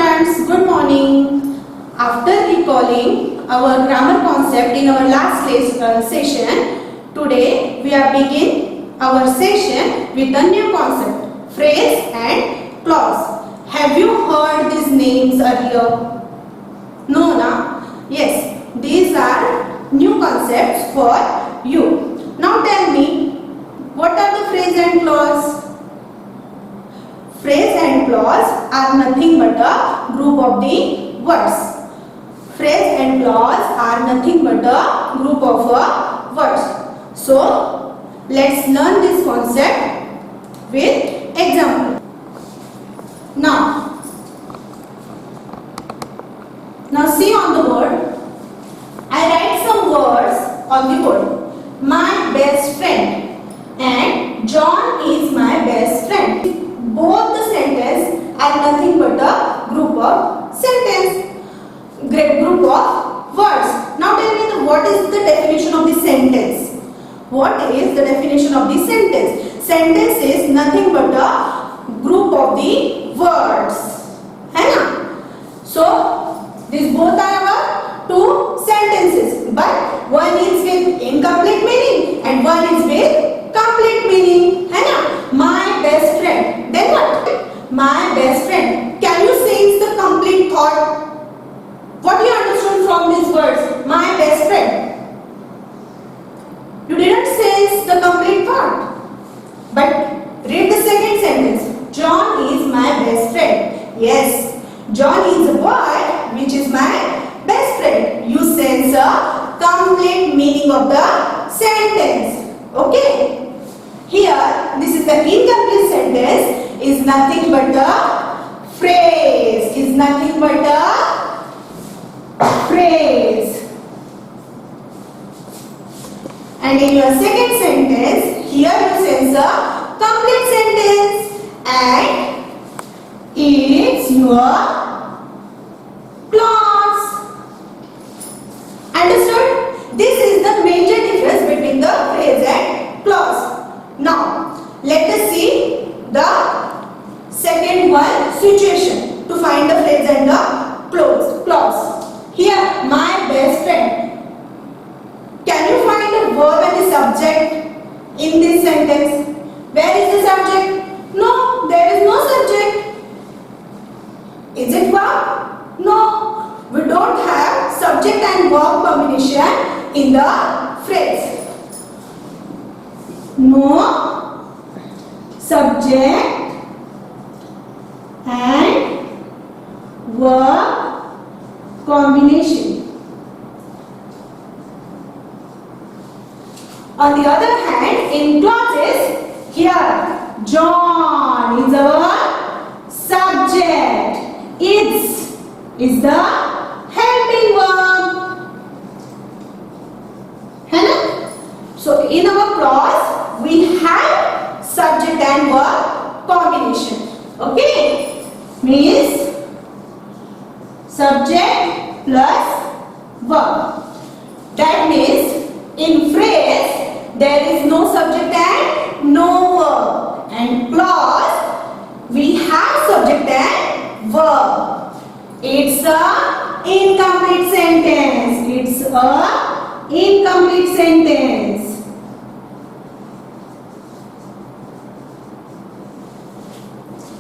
students, good morning. After recalling our grammar concept in our last session, today we are begin our session with a new concept, phrase and clause. Have you heard these names earlier? No, na? Yes, these are new concepts for you. Now tell me, what are the phrase and clause? Phrase and clause are nothing but a group of the words. Phrase and clause are nothing but a group of words. So, let's learn this concept with example. Now see on the board. I write some words on the board. My best friend and John is my best friend. Both the sentences are nothing but a group of group of words. Now tell me what is the definition of the sentence? What is the definition of the sentence? Sentence is nothing but a group of the words. है ना? So these both are our two sentences, but one is with incomplete meaning and one is with complete meaning. है ना? My best friend. Then what? My best friend. Can you say the complete thought? What you understood from these words? My best friend. You didn't say the complete thought. But read the second sentence. John is my best friend. Yes, John is a boy which is my best friend. You sense the complete meaning of the sentence. Okay. Here, this is the incomplete sentence, is nothing but a phrase, is nothing but a phrase. And in your second sentence, here you sense a complete sentence and it's your clause. Understood? This is the major difference between the phrase and clause. Now, let us see the second one situation to find the phrase and the clause. Here, my best friend. Can you find a verb and the subject in this sentence? Where is the subject? No, there is no subject. Is it verb? No, we don't have subject and verb combination in the phrase. No subject and verb combination. On the other hand, in clauses, here John is our subject. Is the helping verb. है ना? So in our clause, we have subject and verb combination. Okay? Means subject plus verb. That means in phrase, there is no subject and no verb. And clause, we have subject and verb. It's a incomplete sentence. It's a incomplete sentence.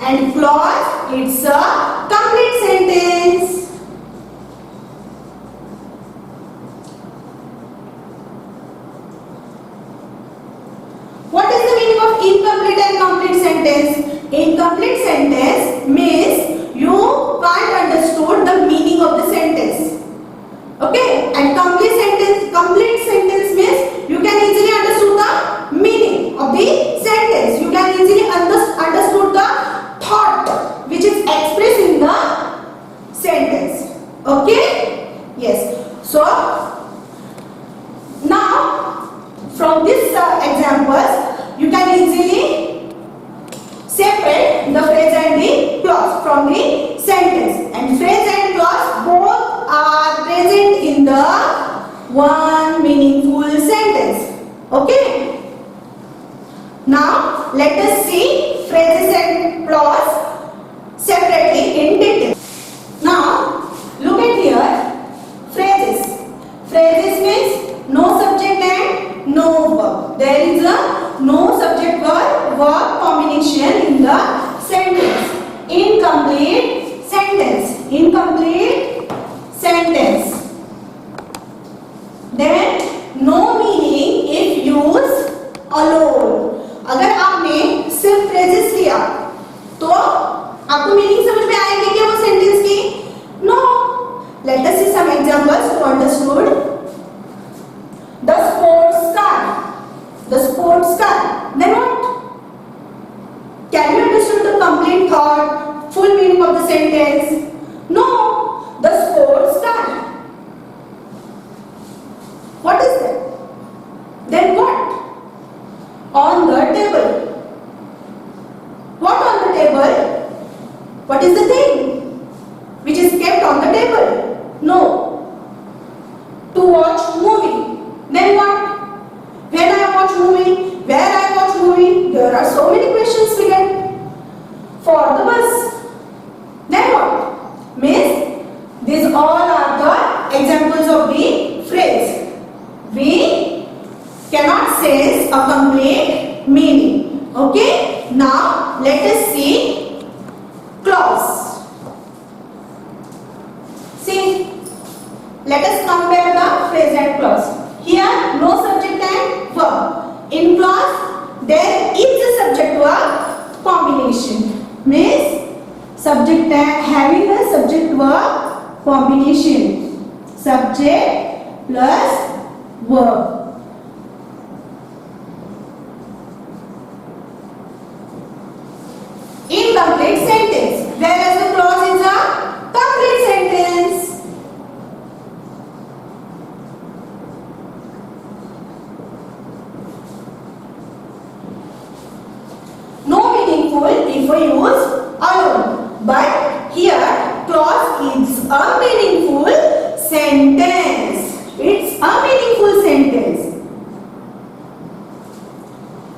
And clause, it's a complete sentence. What is the meaning of incomplete and complete sentence? Incomplete sentence means you can't understood the meaning of the sentence. Okay? And complete sentence means you can easily understood the meaning of the sentence. You can easily understood the thought which is expressed in the sentence. Okay? Yes. So now from this examples, you can easily separate the phrase and the clause from the sentence. And phrase and clause both are present in the one meaningful sentence. Okay? Now let us see phrases and clause separately in detail. incomplete sentence. Then no meaning if used alone. अगर आपने सिर्फ phrases लिया तो आपको meaning समझ में आएगी क्या वो सेंटेंस की? No. Let us see some examples to understood. The sports car. The sports car. Then what? Can you understand the complete thought, full meaning of the sentence? No. The sports car. What is that? Then what? On the table. What on the table? What is the thing which is kept on the table? No. To watch movie. Then what? When I watch movie? Where I watch movie? There are so many questions we get. For the bus. Then what? Means these all are the examples of the phrase. We cannot say a complete meaning. Okay? Now let us see clause. See, let us compare the phrase and clause. Here no subject and verb. In clause there is a subject verb combination. Means subject having a subject verb combination. Subject plus verb. Incomplete sentence, whereas the clause is a complete sentence. No meaningful if we use alone, but here clause is a meaningful sentence. It's a meaningful sentence.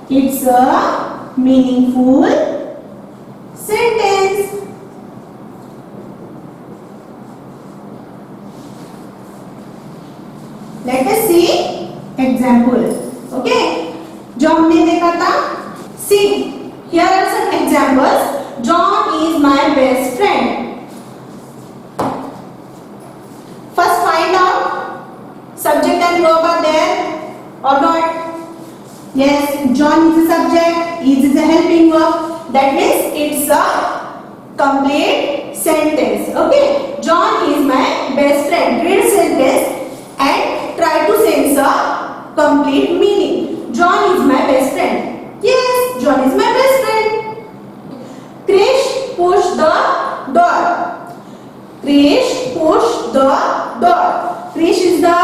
It's a meaningful sentence. Let us see example. Okay, जो हमने देखा था. See, here are some examples. John is my best friend. First find out subject and verb are there or not. Yes, John is a subject, is a helping verb. That means it's a complete sentence. Okay, John is my best friend. Read sentence and try to sense a complete meaning. John is my best friend. Yes, John is my best friend. Krish pushed the door. Krish pushed the door. Krish is the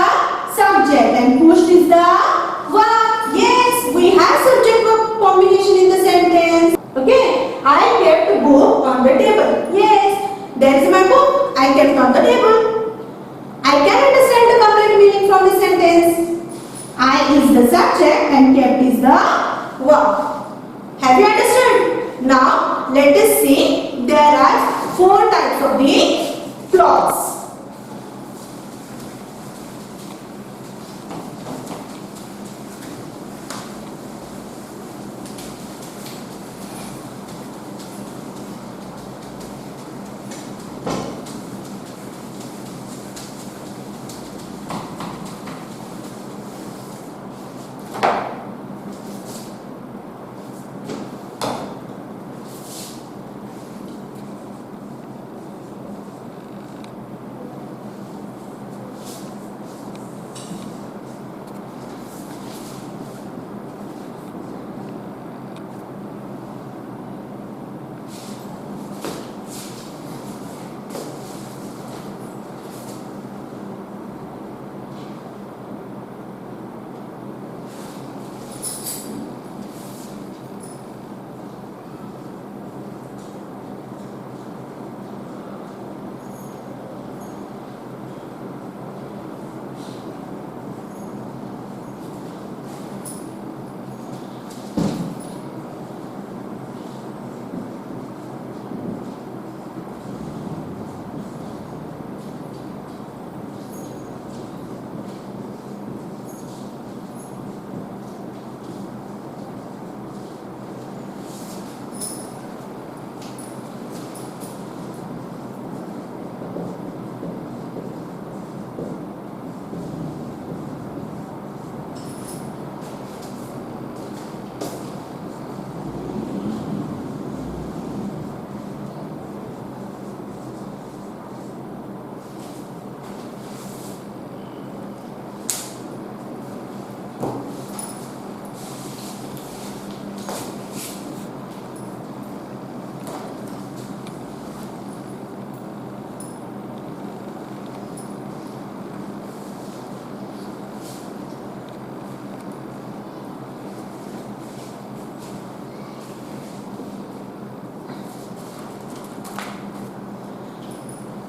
subject and pushed is the verb. Yes, we have subject verb combination in the sentence. Okay, I kept the book on the table. Yes, there is my book. I kept on the table. I can understand the complete meaning from the sentence. I is the subject and kept is the verb. Have you understood? Now let us see. There are 4 types of the clause.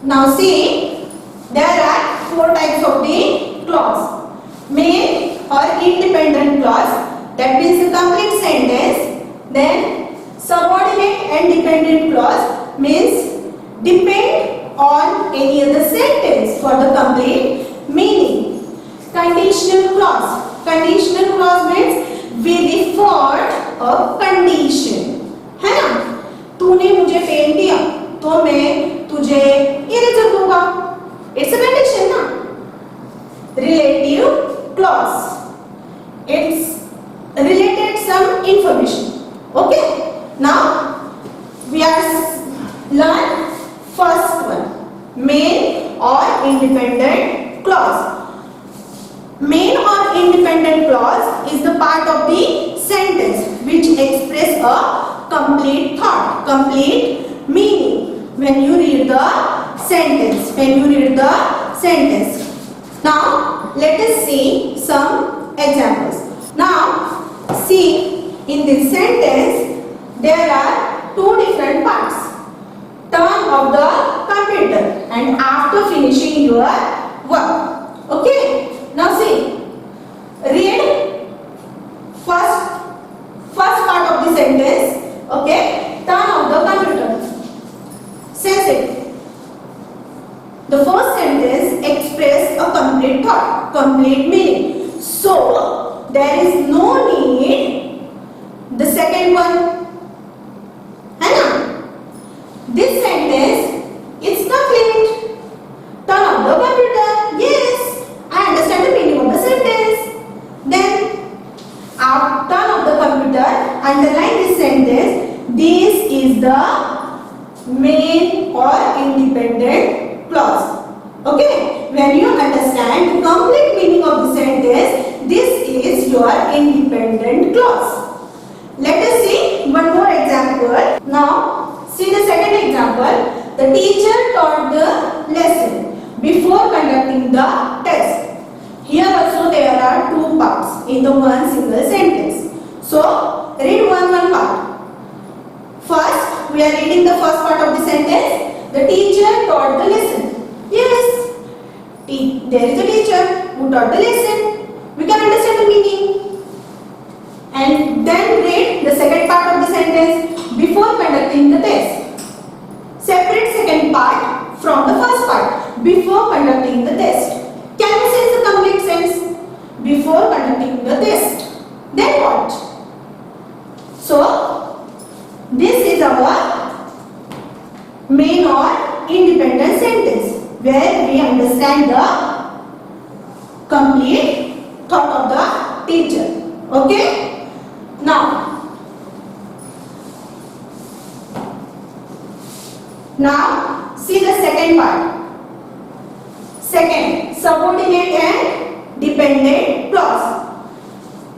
Now see, there are four types of the clause. Main or independent clause, that means the complete sentence. Then subordinate and dependent clause means depend on any other sentence for the complete meaning. Conditional clause. Conditional clause means with effort of condition. है ना? तूने मुझे pen दिया तो मैं तुझे eraser दूंगा. It's a condition ना? Relative clause. It's related some information. Okay? Now we are learn first one, main or independent clause. Main or independent clause is the part of the sentence which express a complete thought, complete meaning when you read the sentence. Now let us see some examples. Now see, in this sentence there are two different parts. Turn off the computer and after finishing your work. Okay? Now see, read first part of the sentence. Okay? Turn off the computer. Says it. The first sentence express a complete thought, complete meaning. So there is no need the second one. है ना? This sentence is complete. Turn off the computer. Yes, I understand the meaning of the sentence. Then turn off the computer. Underline this sentence. This is the main or independent clause. Okay? When you understand the complete meaning of the sentence, this is your independent clause. Let us see one more example. Now, see the second example. The teacher taught the lesson before conducting the test. Here also there are two parts in the one single sentence. So, read one part. First, we are reading the first part of the sentence. The teacher taught the lesson. Yes, there is a teacher who taught the lesson. We can understand the meaning. And then read the second part of the sentence. Before conducting the test. Separate second part from the first part. Before conducting the test. Can you say the complete sense? Before conducting the test. Then what? So, this is our main or independent sentence where we understand the complete thought of the teacher. Okay? Now see the second part. Second, subordinate and dependent clause.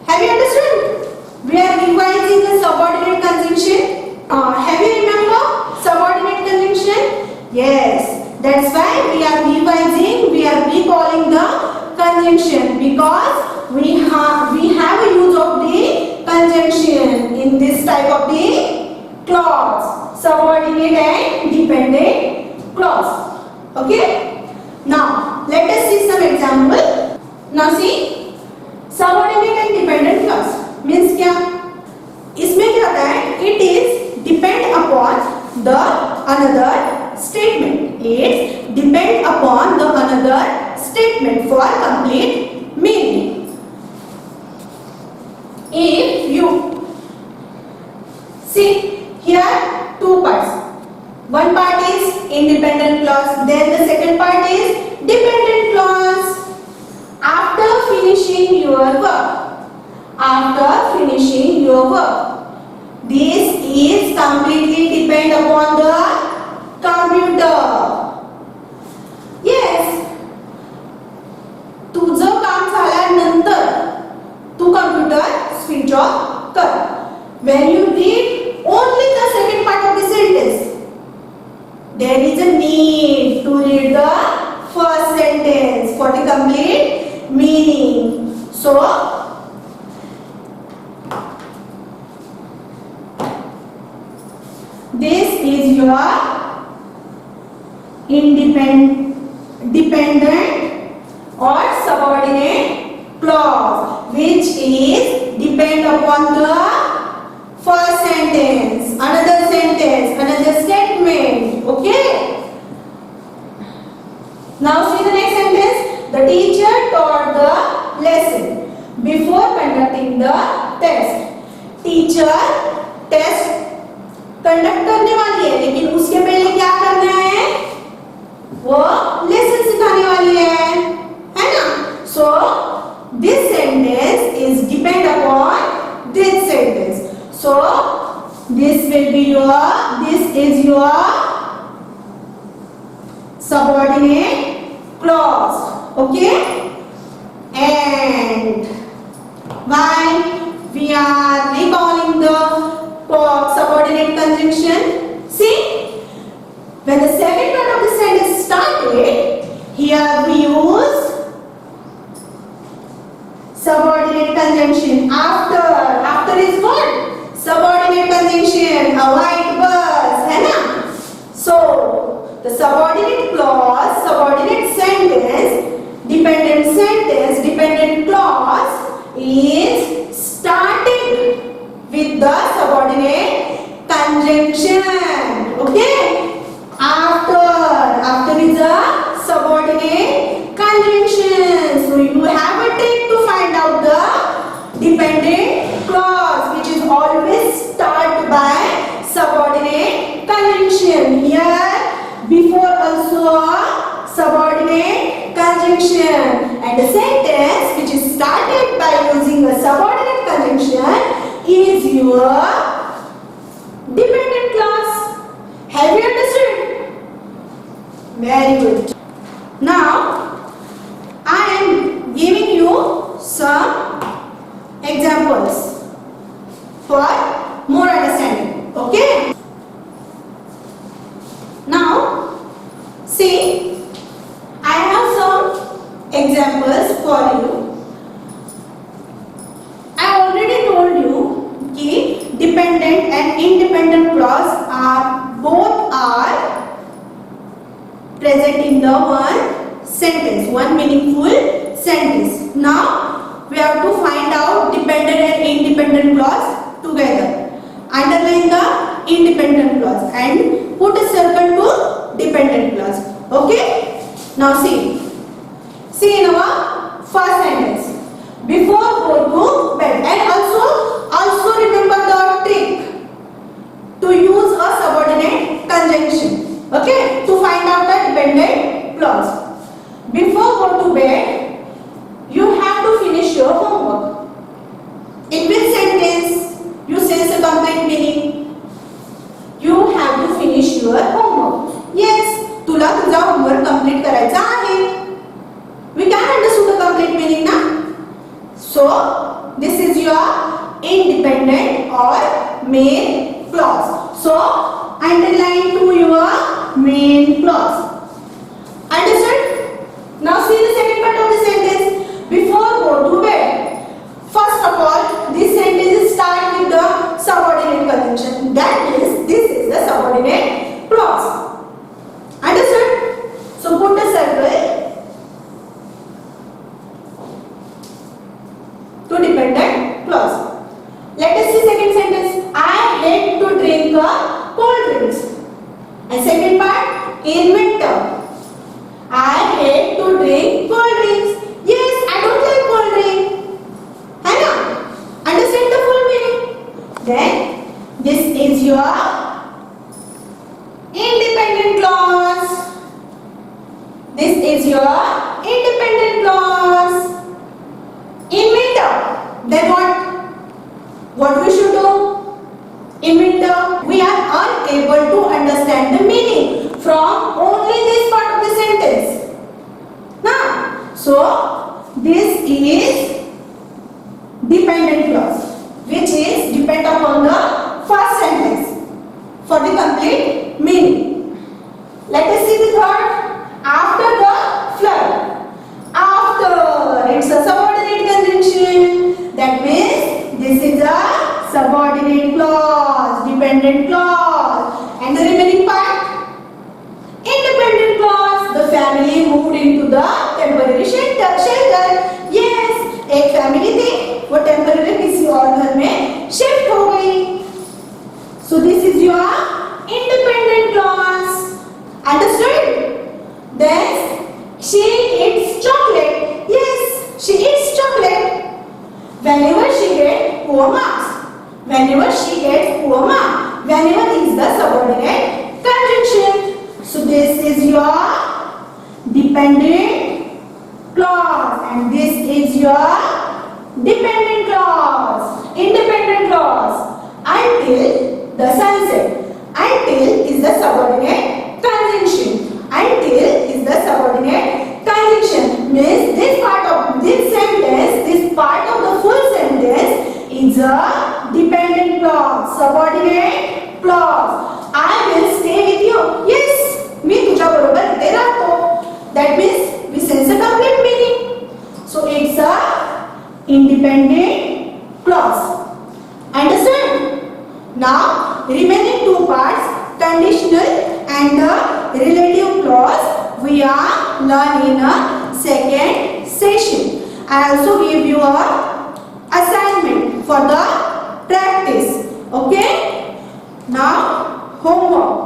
Have you understood? We are revising the subordinate conjunction. Have you remember subordinate conjunction? Yes. That's why we are revising. We are recalling the conjunction because we have a use of the conjunction in this type of the clause, subordinate and dependent clause. Okay? Now let us see some example. Now see, subordinate and dependent clause means क्या? इसमें क्या होता है? It is depend upon the another statement. It depend upon the another statement for complete meaning. If you see here two parts. One part is independent clause, then the second part is dependent clause. After finishing your work, this is completely depend upon the computer. Yes, तुझं काम झाल्यानंतर तू computer switch off कर. When you read only the second part of the sentence, there is a need to read the first sentence for the complete meaning. So, this is your dependent or subordinate clause, which is depend upon the first sentence, another statement. Okay. Now see the next sentence. The teacher taught the lesson before conducting the test. Teacher test conduct करने वाली है, लेकिन उसके पहले क्या करना है? वो लेसन सिखाने वाली है ना? So this sentence is depend upon this sentence. So this will be this is your subordinate clause. Okay. And why we are recalling the subordinate conjunction? See, when the second part of the sentence started, here we use subordinate conjunction. After is what? Subordinate conjunction. A white bus, है ना? So the subordinate clause, subordinate sentence, dependent clause is starting with the subordinate conjunction. Okay? After is a subordinate conjunction. So you have a trick to find out the dependent clause, which is always start by subordinate conjunction. Here before also a subordinate conjunction, and the sentence which is started by using a subordinate conjunction is your dependent clause. Have you understood? Very good. Now I am giving you some examples for more understanding. Okay? Now, see, I have some examples for you. I already told you that dependent and independent clause both are present in the one sentence, one meaningful sentence. Now, we have to find out dependent and independent clause together. Underline the independent clause and put a circle to dependent clause. Okay? Now see in our first sentence, before go to bed, and also remember the trick to use a subordinate conjunction. Okay? To find out the dependent clause. Before go to bed, you have to finish your homework. In which sentence you sense a complete meaning? You have to finish your homework. Yes, तुला तुझा homework complete करायचा आहे. We can understand the complete meaning ना? So this is your independent or main clause. So underline to your main clause. Understood? Now see the second part of the sentence. Before go to bed. First of all, this sentence starts with the subordinate conjunction. That means this is the subordinate clause. Understood? So put a circle to dependent clause. Let us see second sentence. I hate to drink cold drinks. And second part, in winter. I hate to drink cold drinks. Yes, I don't like cold drink. है ना? Understand the full meaning? Then this is your independent clause. This is your independent clause. In winter, then what? What we should do? In winter, we are unable to understand the meaning from only this part of the sentence. Now, so this is dependent clause, which is depend upon the first sentence for the complete meaning. Let us see the third. After the flood. After, it's a subordinate conjunction. That means this is a subordinate clause, dependent clause. And the remaining part, independent family moved into the temporary shelter. Yes, एक family थी, वो temporary किसी और घर में shift हो गई. So this is your independent clause. Understood? Then she eats chocolate. Yes, she eats chocolate. Whenever she gets poor marks. Whenever she gets poor marks. Whenever is the subordinate conjunction. So this is your dependent clause and this is your dependent clause. Independent clause. Until the sunset. Until is the subordinate conjunction. Until is the subordinate conjunction. Means this part of this sentence, this part of the full sentence is a dependent clause, subordinate clause. I will stay with you. Yes, मी तुझ्या बरोबर इथे राहतो. That means we sense a complete meaning. So it's a independent clause. Understand? Now remaining two parts, conditional and the relative clause, we are learning in a second session. I also give you a assignment for the practice. Okay? Now homework.